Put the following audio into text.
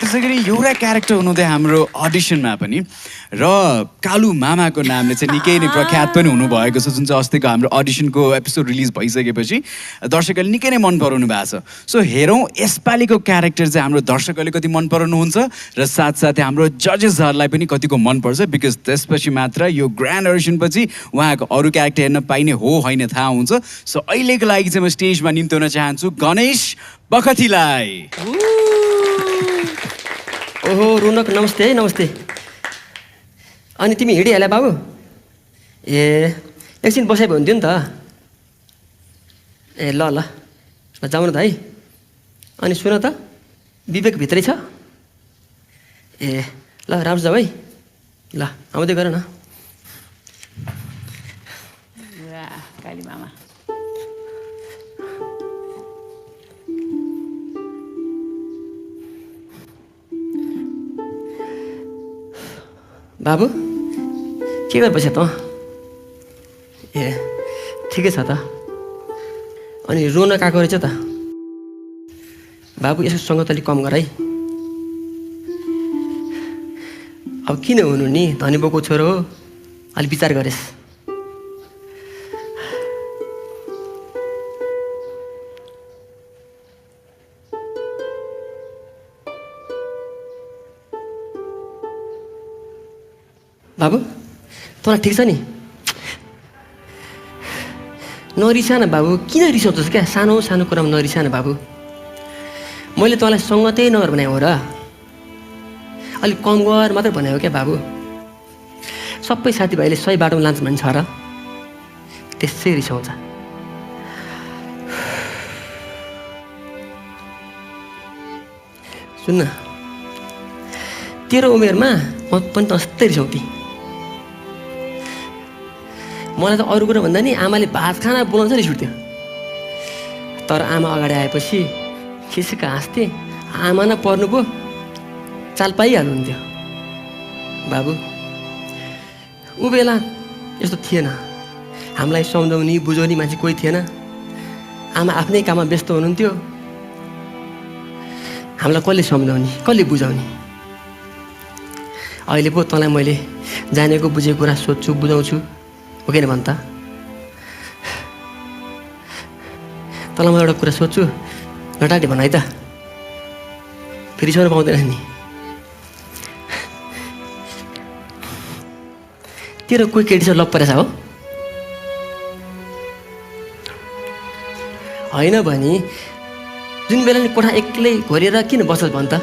त्यसै गरी एउटा क्यारेक्टर हुनुहुँदै हाम्रो अडिसनमा पनि र कालु मामाको नामले चाहिँ निकै नै प्रख्यात पनि हुनुभएको छ जुन चाहिँ अस्तिको हाम्रो अडिसनको एपिसोड रिलिज भइसकेपछि दर्शकहरूले निकै नै मन पराउनु भएको छ सो हेरौँ यसपालिको क्यारेक्टर चाहिँ हाम्रो दर्शकहरूले कति मन पराउनुहुन्छ र साथसाथै हाम्रो जजेसहरूलाई पनि कतिको मनपर्छ बिकज त्यसपछि मात्र यो ग्रान्ड अडिसनपछि उहाँको अरू क्यारेक्टर हेर्न पाइने हो होइन थाहा हुन्छ सो अहिलेको लागि चाहिँ म स्टेजमा निम्त्याउन चाहन्छु गणेश बखतीलाई। ओहो रोनक नमस्ते है नमस्ते। अनि तिमी हिँडिहाल्यो बाबु? ए एकछिन बसाइ भयो हुन्थ्यो नि त। ए ल ल जाउँ न त है। अनि सुन त विवेक भित्रै छ? ए ल राम्रो जाऊ है। ल आउँदै गर न। काली मामा बाबु के गरेर बस्यो त? ए ठिकै छ त। अनि रोन गएको रहेछ त? बाबु यसको सङ्गत अलिक कम गर है। अब किन हुनु नि धनी बाउको छोरो हो अलिक विचार गरेस्। बाबु तँलाई ठिक छ नि? नरिसा न बाबु, किन रिसाउँछस् क्या? सानो सानो कुरामा नरिसा न बाबु। मैले तँलाई सङ्गतै नगर भने हो र? अलिक कम गर मात्रै भने हो क्या बाबु। सबै साथीभाइले सही बाटोमा लान्छ भन्छ र त्यसै रिसाउँछ। सुन्न तेरो उमेरमा म पनि तस्तै रिसाउँथेँ। मलाई त अरू कुरा भन्दा नि आमाले भात खाना बोलाउँछ रिस उठ्थ्यो। तर आमा अगाडि आएपछि खिसिक हाँस्थेँ। आमा न पर्नु पो चाल पाइहाल्नुहुन्थ्यो। बाबु ऊ बेला यस्तो थिएन। हामीलाई सम्झाउने बुझाउने मान्छे कोही थिएन। आमा आफ्नै काममा व्यस्त हुनुहुन्थ्यो। हामीलाई कसले सम्झाउने कसले बुझाउने? अहिले पो तँलाई मैले जानेको बुझेको कुरा सोध्छु बुझाउँछु हो किन भन् त? तँलाई म एउटा कुरा सोध्छु नटाटे भन है त। फेरि सुन्न पाउँदैन नि। तेरो कोही केटीसँग लप परेछ हो? होइन भने जुन बेला नि कोठा एक्लै घोरिएर किन बस्छस् भन् त?